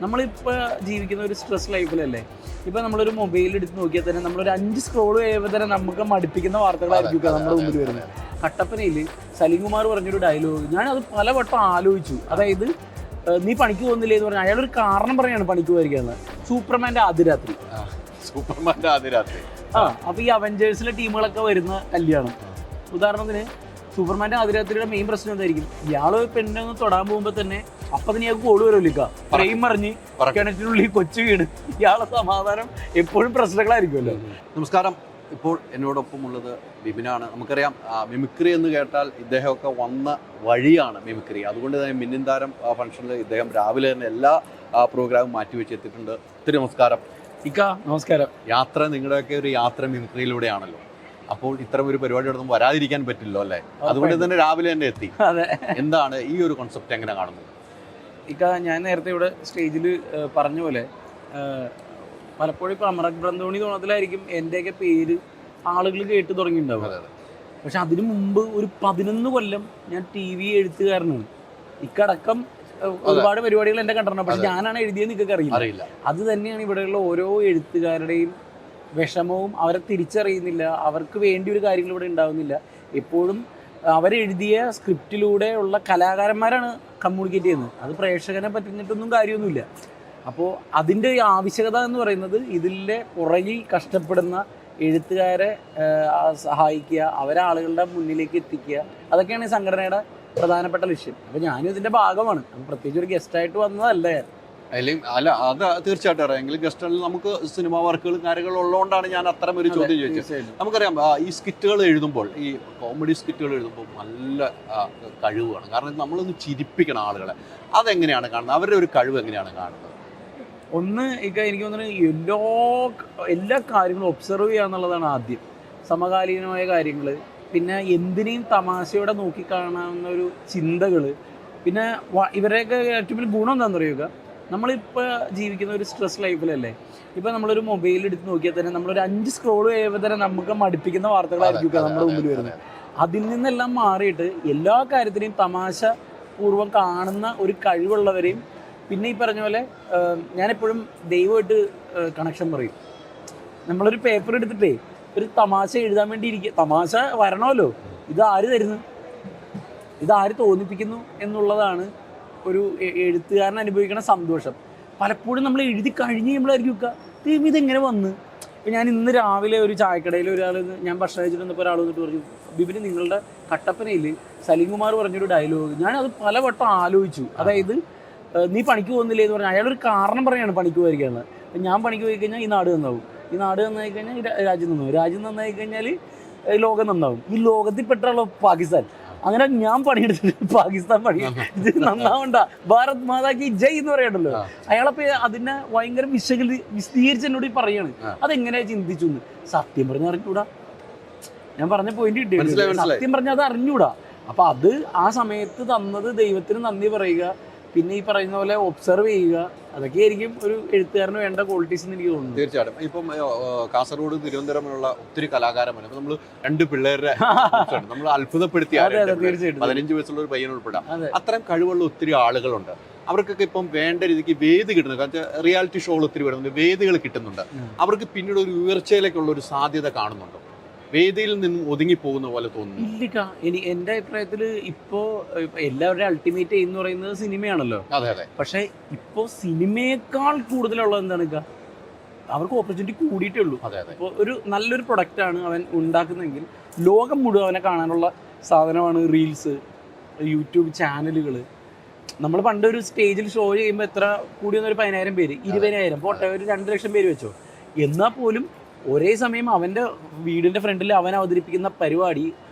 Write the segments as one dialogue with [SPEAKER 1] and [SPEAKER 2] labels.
[SPEAKER 1] നമ്മളിപ്പോൾ ജീവിക്കുന്ന ഒരു സ്ട്രെസ് ലൈഫിലല്ലേ. ഇപ്പോൾ നമ്മളൊരു മൊബൈൽ എടുത്ത് നോക്കിയാൽ തന്നെ നമ്മളൊരു 5 സ്ക്രോൾ കഴിയുമ്പോൾ തന്നെ നമുക്ക് മടുപ്പിക്കുന്ന വാർത്തകളായിരിക്കും നമ്മുടെ മുമ്പിൽ വരുന്നത്. കട്ടപ്പനയിൽ സലീം കുമാർ പറഞ്ഞൊരു ഡയലോഗ് ഞാനത് പലവട്ടം ആലോചിച്ചു. അതായത് നീ പണിക്ക് പോകുന്നില്ലേ എന്ന് പറഞ്ഞാൽ അയാളൊരു കാരണം പറയാണ് പണിക്ക് പോയിരിക്കുന്നത്. സൂപ്പർമാൻ്റെ ആദ്യ രാത്രി. അപ്പോൾ ഈ അവഞ്ചേഴ്സിലെ ടീമുകളൊക്കെ വരുന്ന കല്യാണം. ഉദാഹരണത്തിന് സൂപ്പർമാൻ്റെ ആദ്യരാത്രിയുടെ മെയിൻ പ്രശ്നം എന്തായിരിക്കും? ഇയാള് പെണ്ണെ ഒന്ന് തൊടാൻ പോകുമ്പോൾ തന്നെ അപ്പം തന്നെ ഇയാൾക്ക് കോള് വരുമല്ലോ, ഫ്രെയിം മറിഞ്ഞ് കിണറ്റിനുള്ളിൽ കൊച്ചു വീണ്. ഇയാളെ സമാധാനം എപ്പോഴും പ്രശ്നങ്ങളായിരിക്കുമല്ലോ.
[SPEAKER 2] നമസ്കാരം. ഇപ്പോൾ എന്നോടൊപ്പം ഉള്ളത് ബിബിനാണ്. നമുക്കറിയാം മിമിക്രി എന്ന് കേട്ടാൽ ഇദ്ദേഹമൊക്കെ വന്ന വഴിയാണ് മിമിക്രി. അതുകൊണ്ട് തന്നെ മിന്നിൻ താരം ഫംഗ്ഷനിൽ ഇദ്ദേഹം രാവിലെ തന്നെ എല്ലാ പ്രോഗ്രാമും മാറ്റിവെച്ച് എത്തിയിട്ടുണ്ട്. ഒത്തിരി നമസ്കാരം.
[SPEAKER 1] നമസ്കാരം.
[SPEAKER 2] യാത്ര, നിങ്ങളുടെയൊക്കെ ഒരു യാത്ര മിമിക്രിയിലൂടെയാണല്ലോ. അപ്പോൾ ഇത്തരം ഒരു പരിപാടിയോടൊന്നും വരാതിരിക്കാൻ പറ്റില്ലോ അല്ലേ? അതുകൊണ്ട് തന്നെ രാവിലെ തന്നെ എത്തി. എന്താണ് ഈ ഒരു കോൺസെപ്റ്റ് എങ്ങനെ കാണുന്നത്?
[SPEAKER 1] ഞാൻ നേരത്തെ ഇവിടെ സ്റ്റേജിൽ പറഞ്ഞ പോലെ പലപ്പോഴും ഇപ്പോൾ അമറക് ബ്രന്തോണി തോന്നത്തിലായിരിക്കും എൻ്റെയൊക്കെ പേര് ആളുകൾ കേട്ട് തുടങ്ങിയിട്ടുണ്ടാവുക. പക്ഷെ അതിനു മുമ്പ് ഒരു 11 കൊല്ലം ഞാൻ TV എഴുത്തുകാരനാണ്. ഇക്കടക്കം ഒരുപാട് പരിപാടികൾ എൻ്റെ കണ്ടിട്ടുണ്ട്. പക്ഷെ ഞാനാണ് എഴുതിയെന്ന് നിൽക്കൊക്കെ അറിയില്ല. അത് തന്നെയാണ് ഇവിടെയുള്ള ഓരോ എഴുത്തുകാരുടെയും വിഷമവും. അവരെ തിരിച്ചറിയുന്നില്ല, അവർക്ക് വേണ്ടി ഒരു കാര്യങ്ങൾ ഇവിടെ ഉണ്ടാവുന്നില്ല. എപ്പോഴും അവരെഴുതിയ സ്ക്രിപ്റ്റിലൂടെ ഉള്ള കലാകാരന്മാരാണ് കമ്മ്യൂണിക്കേറ്റ് ചെയ്യുന്നത്. അത് പ്രേക്ഷകനെ പറ്റുന്നിട്ടൊന്നും കാര്യമൊന്നുമില്ല. അപ്പോൾ അതിൻ്റെ ആവശ്യകത എന്ന് പറയുന്നത് ഇതിലെ പുറകിൽ കഷ്ടപ്പെടുന്ന എഴുത്തുകാരെ സഹായിക്കുക, അവരെ ആളുകളുടെ മുന്നിലേക്ക് എത്തിക്കുക. അതൊക്കെയാണ് ഈ സംഘടനയുടെ പ്രധാനപ്പെട്ട ലക്ഷ്യം. അപ്പോൾ ഞാനും ഇതിൻ്റെ ഭാഗമാണ്. അപ്പോൾ പ്രത്യേകിച്ച് ഒരു ഗസ്റ്റായിട്ട് വന്നതല്ല ഞാൻ.
[SPEAKER 2] അല്ല, അത് തീർച്ചയായിട്ടും അറിയാം. എങ്കിലും ഗസ്റ്റുകളിൽ നമുക്ക് സിനിമാ വർക്കുകളും കാര്യങ്ങളും ഉള്ളതുകൊണ്ടാണ് ഞാൻ അത്തരം ഒരു ചോദ്യം ചോദിച്ചത്. നമുക്കറിയാം ഈ സ്കിറ്റുകൾ എഴുതുമ്പോൾ, ഈ കോമഡി സ്കിറ്റുകൾ എഴുതുമ്പോൾ നല്ല കഴിവാണ്. കാരണം നമ്മളൊന്ന് ചിരിപ്പിക്കണം ആളുകളെ. അതെങ്ങനെയാണ് കാണുന്നത്? അവരുടെ ഒരു കഴിവ് എങ്ങനെയാണ് കാണുന്നത്?
[SPEAKER 1] ഒന്ന് എനിക്ക് തോന്നുന്നത് എല്ലാ കാര്യങ്ങളും ഒബ്സർവ് ചെയ്യുക എന്നുള്ളതാണ് ആദ്യം. സമകാലീനമായ കാര്യങ്ങൾ, പിന്നെ എന്തിനേയും തമാശയോടെ നോക്കിക്കാണാവുന്ന ഒരു ചിന്തകൾ. പിന്നെ ഇവരെയൊക്കെ ഏറ്റവും വലിയ ഗുണം എന്താണെന്ന് പറയുക, നമ്മളിപ്പോൾ ജീവിക്കുന്ന ഒരു സ്ട്രെസ് ലൈഫിലല്ലേ. ഇപ്പോൾ നമ്മളൊരു മൊബൈൽ എടുത്ത് നോക്കിയാൽ തന്നെ നമ്മളൊരു 5 സ്ക്രോൾ കഴിയുമ്പോൾ തന്നെ നമുക്ക് മടുപ്പിക്കുന്ന വാർത്തകളായിരിക്കും നമ്മുടെ മുമ്പിൽ വരുന്നത്. അതിൽ നിന്നെല്ലാം മാറിയിട്ട് എല്ലാ കാര്യത്തിനെയും തമാശ പൂർവ്വം കാണുന്ന ഒരു കഴിവുള്ളവരെയും, പിന്നെ ഈ പറഞ്ഞ പോലെ ഞാനെപ്പോഴും ദൈവമായിട്ട് കണക്ഷൻ പറയും. നമ്മളൊരു പേപ്പർ എടുത്തിട്ടേ ഒരു തമാശ എഴുതാൻ വേണ്ടി ഇരിക്കുക. തമാശ വരണമല്ലോ, ഇതാര് തരുന്നു, ഇതാര് തോന്നിപ്പിക്കുന്നു എന്നുള്ളതാണ് ഒരു എഴുത്തുകാരൻ അനുഭവിക്കുന്ന സന്തോഷം. പലപ്പോഴും നമ്മൾ എഴുതി കഴിഞ്ഞ് കഴിയുമ്പോഴായിരിക്കും ഇതെങ്ങനെ വന്ന്. ഇപ്പം ഞാൻ ഇന്ന് രാവിലെ ഒരു ചായക്കടയിൽ ഒരാൾ, ഞാൻ ഭക്ഷണം കഴിച്ചിട്ട് വന്നപ്പോൾ ഒരാൾ വന്നിട്ട് പറഞ്ഞു, ബിബിന് നിങ്ങളുടെ കട്ടപ്പനയിൽ സലീം കുമാർ പറഞ്ഞൊരു ഡയലോഗ് ഞാനത് പലവട്ടം ആലോചിച്ചു. അതായത് നീ പണിക്ക് പോകുന്നില്ലേ എന്ന് പറഞ്ഞാൽ അയാളൊരു കാരണം പറയാണ് പണിക്ക് പോയിരിക്കുന്നത്. അപ്പം ഞാൻ പണിക്ക് പോയി കഴിഞ്ഞാൽ ഈ നാട് നന്നാവും, ഈ നാട് നന്നായി കഴിഞ്ഞാൽ ഈ രാജ്യം നന്നാവും, രാജ്യം നന്നായി കഴിഞ്ഞാൽ ലോകം നന്നാവും, ഈ ലോകത്തിൽ പെട്ടുള്ള പാകിസ്ഥാൻ. അങ്ങനെ ഞാൻ പണിയെടുത്തിട്ട് പാകിസ്ഥാൻ പണി ഇത് നന്നാവണ്ട, ഭാരത് മാതാക്ക് ജയ് എന്ന് പറയണ്ടല്ലോ. അയാളപ്പോ അതിനെ ഭയങ്കര വിശദീകരിച്ച് എന്നോട് പറയാണ്. അതെങ്ങനെയാ ചിന്തിച്ചു എന്ന്. സത്യം പറഞ്ഞ അറിഞ്ഞൂടാ, ഞാൻ പറഞ്ഞ പോയിന്റ് കിട്ടിയ സത്യം പറഞ്ഞ അത് അറിഞ്ഞൂടാ. അപ്പൊ അത് ആ സമയത്ത് തന്നത് ദൈവത്തിന് നന്ദി പറയുക, പിന്നെ ഈ പറയുന്ന പോലെ ഒബ്സർവ് ചെയ്യുക. അതൊക്കെ ആയിരിക്കും ഒരു എഴുത്തുകാരന് വേണ്ട ക്വാളിറ്റീസ് എന്ന് എനിക്ക് തോന്നുന്നു.
[SPEAKER 2] തീർച്ചയായിട്ടും. ഇപ്പം കാസർഗോഡ്, തിരുവനന്തപുരമുള്ള ഒത്തിരി കലാകാരന്മാർ, അപ്പൊ നമ്മൾ 2 പിള്ളേരുടെ നമ്മൾ അത്ഭുതപ്പെടുത്തിയ 15 വയസ്സുള്ള ഒരു പയ്യൻ ഉൾപ്പെടാം. അത്തരം കഴിവുള്ള ഒത്തിരി ആളുകളുണ്ട്. അവർക്കൊക്കെ ഇപ്പം വേണ്ട രീതിക്ക് വേദി കിട്ടുന്നുണ്ട്. കാരണം റിയാലിറ്റി ഷോകൾ ഒത്തിരി വരുന്നുണ്ട്, വേദികൾ കിട്ടുന്നുണ്ട്. അവർക്ക് പിന്നീട് ഒരു ഉയർച്ചയിലേക്കുള്ള ഒരു സാധ്യത കാണുന്നുണ്ടോ? വേദിയിൽ നിന്നും ഒതുങ്ങി പോകുന്ന പോലെ തോന്നുന്നു.
[SPEAKER 1] ഇല്ല, എൻ്റെ അഭിപ്രായത്തിൽ ഇപ്പോൾ എല്ലാവരുടെയും അൾട്ടിമേറ്റ് എന്ന് പറയുന്നത് സിനിമയാണല്ലോ.
[SPEAKER 2] അതെ.
[SPEAKER 1] പക്ഷെ ഇപ്പോൾ സിനിമയേക്കാൾ കൂടുതലുള്ളത് എന്താണ്, അവർക്ക് ഓപ്പർച്യൂണിറ്റി കൂടിയിട്ടേ ഉള്ളൂ. ഇപ്പോൾ ഒരു നല്ലൊരു പ്രൊഡക്റ്റാണ് അവൻ ഉണ്ടാക്കുന്നതെങ്കിൽ ലോകം മുഴുവൻ അവനെ കാണാനുള്ള സാധനമാണ് റീൽസ്, യൂട്യൂബ് ചാനലുകൾ. നമ്മൾ പണ്ട് ഒരു സ്റ്റേജിൽ ഷോ ചെയ്യുമ്പോൾ എത്ര കൂടി വന്നൊരു 10,000 പേര്, 20,000 പോട്ടെ, ഒരു 2 ലക്ഷം പേര് വെച്ചോ. എന്നാൽ പോലും ഒരേ സമയം അവൻ്റെ വീടിൻ്റെ ഫ്രണ്ടിൽ അവൻ അവതരിപ്പിക്കുന്ന പരിപാടി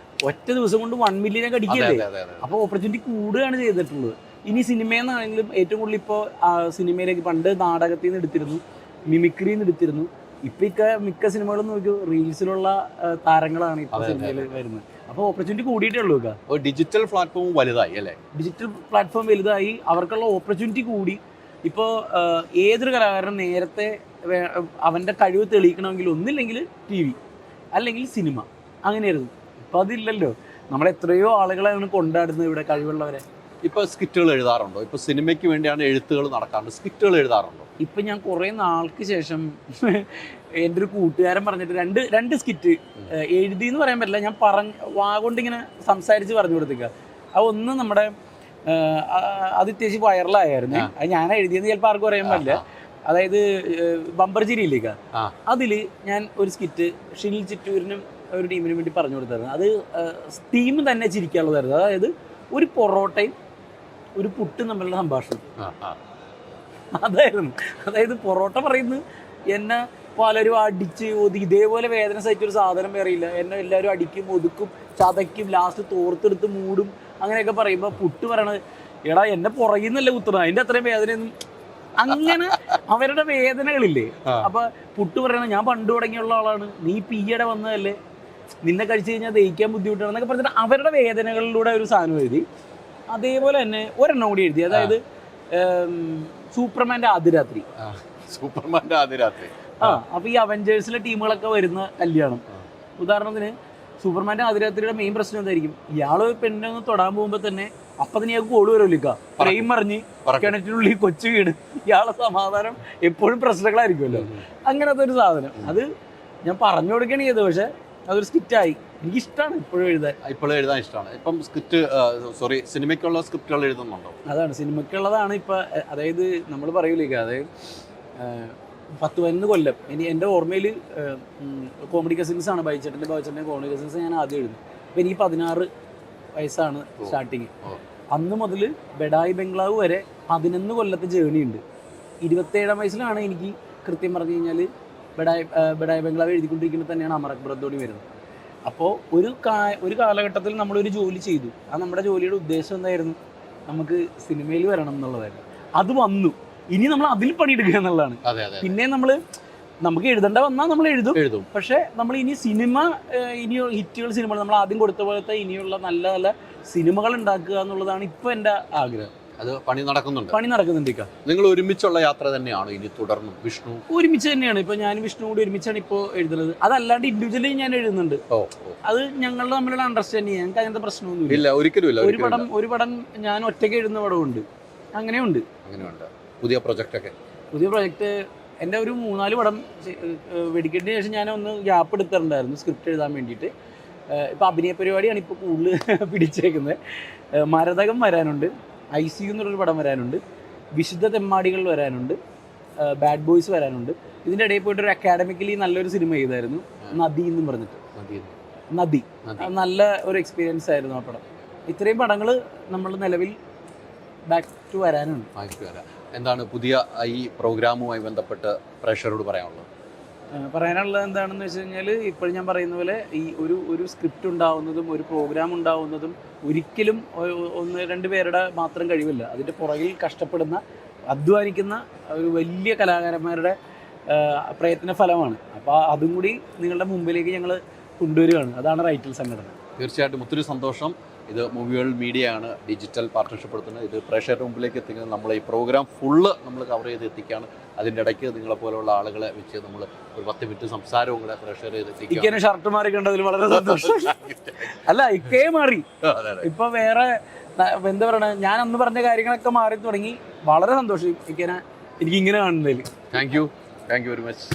[SPEAKER 1] ഒറ്റ ദിവസം കൊണ്ട് 1 മില്യനെ കടിക്കുകയല്ലേ. അപ്പോൾ ഓപ്പർച്യൂണിറ്റി കൂടുകയാണ് ചെയ്തിട്ടുള്ളത്. ഇനി സിനിമയെന്നാണെങ്കിലും ഏറ്റവും കൂടുതൽ ഇപ്പോൾ സിനിമയിലേക്ക് പണ്ട് നാടകത്തിൽ നിന്ന് എടുത്തിരുന്നു, മിമിക്രിയിൽ നിന്ന് എടുത്തിരുന്നു. ഇപ്പം മിക്ക സിനിമകളും നോക്കൂ റീൽസിലുള്ള താരങ്ങളാണ് ഇപ്പോൾ സിനിമയിൽ വരുന്നത്. അപ്പോൾ ഓപ്പർച്യൂണിറ്റി കൂടിയിട്ടേ ഉള്ളൂ.
[SPEAKER 2] ഡിജിറ്റൽ പ്ലാറ്റ്ഫോം വലുതായി അല്ലേ?
[SPEAKER 1] ഡിജിറ്റൽ പ്ലാറ്റ്ഫോം വലുതായി, അവർക്കുള്ള ഓപ്പർച്യൂണിറ്റി കൂടി. ഇപ്പോൾ ഏതൊരു കലാകാരനും നേരത്തെ അവൻ്റെ കഴിവ് തെളിയിക്കണമെങ്കിൽ ഒന്നില്ലെങ്കിൽ TV അല്ലെങ്കിൽ സിനിമ, അങ്ങനെയായിരുന്നു. ഇപ്പം അതില്ലല്ലോ. നമ്മളെത്രയോ ആളുകളെയാണ് കൊണ്ടാടുന്നത് ഇവിടെ കഴിവുള്ളവരെ.
[SPEAKER 2] ഇപ്പൊ സ്കിറ്റുകൾ എഴുതാറുണ്ടോ? ഇപ്പൊ സിനിമയ്ക്ക് വേണ്ടിയാണ് എഴുത്തുകൾ നടക്കാറുണ്ട്, സ്കിറ്റുകൾ എഴുതാറുണ്ടോ?
[SPEAKER 1] ഇപ്പം ഞാൻ കുറേ നാൾക്ക് ശേഷം എൻ്റെ ഒരു കൂട്ടുകാരൻ പറഞ്ഞിട്ട് രണ്ട് സ്കിറ്റ് എഴുതി എന്ന് പറയാൻ പറ്റില്ല, ഞാൻ വാഗൊണ്ടിങ്ങനെ സംസാരിച്ച് പറഞ്ഞു കൊടുത്തേക്കുക. അത് ഒന്ന് നമ്മുടെ അത് അത്യാവശ്യം വൈറലായിരുന്നു. അത് ഞാൻ എഴുതിയെന്ന് ചിലപ്പോൾ ആർക്കും അറിയാൻ പറ്റില്ല. അതായത് ബമ്പർ ചിരിയില്ലേക്ക, അതിൽ ഞാൻ ഒരു സ്കിറ്റ് ഷിനിൽ ചിറ്റൂരിനും ഒരു ടീമിനും വേണ്ടി പറഞ്ഞു കൊടുത്തായിരുന്നു. അത് ടീം തന്നെ ചിരിക്കാനുള്ളതായിരുന്നു. അതായത് ഒരു പൊറോട്ടയും ഒരു പുട്ടും തമ്മിലുള്ള സംഭാഷണം അതായിരുന്നു. അതായത് പൊറോട്ട പറയുന്നത് എന്നെ പലരും അടിച്ച് ഒതുക്കി, ഇതേപോലെ വേദന സഹിച്ചൊരു സാധനം വേറെയില്ല, എന്നെ എല്ലാവരും അടിക്കും, ഒതുക്കും, ചതയ്ക്കും, ലാസ്റ്റ് തോർത്തെടുത്ത് മൂടും, അങ്ങനെയൊക്കെ പറയുമ്പോൾ പുട്ട് പറയണത് എടാ എന്നെ പുറകിന്നല്ലേ കുത്തുന്നത്, അതിൻ്റെ അത്രയും വേദനയൊന്നും, അങ്ങനെ അവരുടെ വേദനകളില്ലേ. അപ്പൊ പുട്ട് പറയണ ഞാൻ പണ്ട് തുടങ്ങിയുള്ള ആളാണ്, നീ ഈയിടെ വന്നതല്ലേ, നിന്നെ കഴിച്ചു കഴിഞ്ഞാൽ ദഹിക്കാൻ ബുദ്ധിമുട്ടാണ് എന്നൊക്കെ പറഞ്ഞിട്ട് അവരുടെ വേദനകളിലൂടെ ഒരു സാധനം എഴുതി. അതേപോലെ തന്നെ ഒരെണ്ണം കൂടി എഴുതി, അതായത് സൂപ്പർമാൻ്റെ ആദ്യരാത്രി. അപ്പൊ ഈ അവഞ്ചേഴ്സിലെ ടീമുകളൊക്കെ വരുന്ന കല്യാണം, ഉദാഹരണത്തിന് സൂപ്പർമാൻ്റെ ആദ്യരാത്രിയുടെ മെയിൻ പ്രശ്നം എന്തായിരിക്കും, ഇയാള് പെണ്ണെ ഒന്ന് തൊടാൻ പോകുമ്പോൾ തന്നെ അപ്പൊ തന്നെ ഇയാൾക്ക് കോള് വരുമല്ലോ, ഫ്രെയിം മറിഞ്ഞ് കിണറ്റിനുള്ളിൽ കൊച്ചു വീട്, ഇയാളെ സമാധാനം എപ്പോഴും പ്രശ്നങ്ങളായിരിക്കുമല്ലോ. അങ്ങനത്തെ ഒരു സാധനം അത് ഞാൻ പറഞ്ഞു കൊടുക്കുകയാണ് ചെയ്തത്. പക്ഷെ അതൊരു സ്കിറ്റായി, എനിക്കിഷ്ടമാണ് ഇപ്പോഴും
[SPEAKER 2] എഴുതാൻ ഇഷ്ടമാണ്. ഇപ്പം സിനിമയ്ക്കുള്ള സ്ക്രിപ്റ്റുകൾ എഴുതുന്നുണ്ടോ?
[SPEAKER 1] അതാണ് സിനിമയ്ക്കുള്ളതാണ് ഇപ്പൊ. അതായത് നമ്മൾ പറയൂലേ, അതായത് 10-11 കൊല്ലം ഇനി എൻ്റെ ഓർമ്മയിൽ കോമഡി കസിൻസ് ആണ്, ബൈച്ചേട്ടൻ്റെ കോമഡി കസിൻസ് ഞാൻ ആദ്യം എഴുതുന്നു. അപ്പോൾ എനിക്ക് 16 വയസ്സാണ് സ്റ്റാർട്ടിങ്. അന്ന് മുതൽ ബഡായി ബംഗ്ലാവ് വരെ 11 കൊല്ലത്തെ ജേണി ഉണ്ട്. 27 വയസ്സിലാണ് എനിക്ക് കൃത്യം പറഞ്ഞു കഴിഞ്ഞാൽ ബഡായി ബംഗ്ലാവ് എഴുതിക്കൊണ്ടിരിക്കുമ്പോൾ തന്നെയാണ് അമർ അക്ബർ ധോണി വരുന്നത്. അപ്പോൾ ഒരു കാലഘട്ടത്തിൽ നമ്മളൊരു ജോലി ചെയ്തു. ആ നമ്മുടെ ജോലിയുടെ ഉദ്ദേശം എന്തായിരുന്നു, നമുക്ക് സിനിമയിൽ വരണം എന്നുള്ളതായിരുന്നു. അത് വന്നു, ഇനി നമ്മൾ അതിൽ പണിയെടുക്കുക എന്നുള്ളതാണ്. പിന്നെ നമുക്ക് എഴുതേണ്ട വന്നാൽ നമ്മൾ എഴുതും. പക്ഷെ നമ്മൾ ഇനി ഇനി ഹിറ്റുകൾ സിനിമകൾ നമ്മൾ ആദ്യം കൊടുത്ത പോലത്തെ ഇനിയുള്ള നല്ല നല്ല സിനിമകൾ ഉണ്ടാക്കുക എന്നുള്ളതാണ് ഇപ്പൊ എൻ്റെ ആഗ്രഹം.
[SPEAKER 2] അത് പണി നടക്കുന്നുണ്ട്. നിങ്ങൾ ഒരുമിച്ചുള്ള യാത്ര തന്നെയാണോ ഇനി തുടർന്നും? വിഷ്ണു
[SPEAKER 1] ഒരുമിച്ച് തന്നെയാണ്. ഇപ്പൊ ഞാൻ വിഷ്ണു കൂടി ഒരുമിച്ചാണ് ഇപ്പോൾ എഴുതുന്നത്. അതല്ലാണ്ട് ഇൻഡിവിജ്വലി ഞാൻ എഴുതുന്നുണ്ട്. അത് ഞങ്ങളുടെ തമ്മിലുള്ള അണ്ടർസ്റ്റാൻഡിങ്, ഞങ്ങൾക്ക് അങ്ങനത്തെ പ്രശ്നമൊന്നുമില്ല. ഒരു പടം ഞാൻ ഒറ്റയ്ക്ക് എഴുതുന്ന പടമുണ്ട്, അങ്ങനെയുണ്ട്.
[SPEAKER 2] പുതിയ പ്രൊജക്ട്
[SPEAKER 1] എൻ്റെ ഒരു 3-4 പടം വെടിക്കെട്ടിന് ശേഷം ഞാൻ ഒന്ന് ഗ്യാപ്പ് എടുത്തിട്ടുണ്ടായിരുന്നു സ്ക്രിപ്റ്റ് എഴുതാൻ വേണ്ടിയിട്ട്. ഇപ്പോൾ അഭിനയ പരിപാടിയാണ് ഇപ്പോൾ കൂടുതൽ പിടിച്ചേക്കുന്നത്. മരതകം വരാനുണ്ട്, ICU എന്നുള്ളൊരു പടം വരാനുണ്ട്, വിശുദ്ധ തെമ്മാടികൾ വരാനുണ്ട്, ബാഡ് ബോയ്സ് വരാനുണ്ട്. ഇതിൻ്റെ ഇടയിൽ പോയിട്ട് ഒരു അക്കാഡമിക്കലി നല്ലൊരു സിനിമ ചെയ്തായിരുന്നു, നദി എന്നും പറഞ്ഞിട്ട്. നദി നല്ല ഒരു എക്സ്പീരിയൻസ് ആയിരുന്നു ആ പടം. ഇത്രയും പടങ്ങൾ നമ്മൾ നിലവിൽ ബാക്ക് ടു വരാനുണ്ട്.
[SPEAKER 2] എന്താണ് പുതിയ ഈ പ്രോഗ്രാമുമായി ബന്ധപ്പെട്ട് പ്രേക്ഷകരോട്
[SPEAKER 1] പറയാനുള്ളത് എന്താണെന്ന് വെച്ച് കഴിഞ്ഞാൽ, ഇപ്പോഴും ഞാൻ പറയുന്ന പോലെ ഈ ഒരു സ്ക്രിപ്റ്റ് ഉണ്ടാവുന്നതും ഒരു പ്രോഗ്രാം ഉണ്ടാവുന്നതും ഒരിക്കലും 1-2 പേരുടെ മാത്രം കഴിവില്ല. അതിൻ്റെ പുറകിൽ കഷ്ടപ്പെടുന്ന അധ്വാനിക്കുന്ന ഒരു വലിയ കലാകാരന്മാരുടെ പ്രയത്ന ഫലമാണ്. അപ്പോൾ അതും കൂടി നിങ്ങളുടെ മുമ്പിലേക്ക് ഞങ്ങൾ കൊണ്ടുവരികയാണ്. അതാണ് റൈറ്റൽ സംഘടന.
[SPEAKER 2] തീർച്ചയായിട്ടും ഒത്തിരി സന്തോഷം. ഇത് മൂവി വേൾഡ് മീഡിയ ആണ് ഡിജിറ്റൽ പാർട്ട്ണർഷിപ്പ് എടുക്കുന്നത്. ഇത് പ്രേക്ഷകരുടെ മുമ്പിലേക്ക് എത്തിക്കുന്നത് നമ്മൾ ഈ പ്രോഗ്രാം ഫുള്ള് നമ്മൾ കവർ ചെയ്ത് എത്തിക്കുകയാണ്. അതിൻ്റെ ഇടയ്ക്ക് നിങ്ങളെപ്പോലുള്ള ആളുകളെ വെച്ച് നമ്മൾ ഒരു 10 മിനിറ്റ് സംസാരവും കൂടെ പ്രേക്ഷകർ എത്തിക്കുകയാണ്.
[SPEAKER 1] ഷർട്ട് മാറി കണ്ടതിൽ വളരെ സന്തോഷം. അല്ല, ഇക്കേ മാറി, ഇപ്പൊ വേറെ എന്താ പറയണ, ഞാൻ അന്ന് പറഞ്ഞ കാര്യങ്ങളൊക്കെ മാറി തുടങ്ങി. വളരെ സന്തോഷം എനിക്കിങ്ങനെ കാണുന്നതിൽ.
[SPEAKER 2] Thank you very much.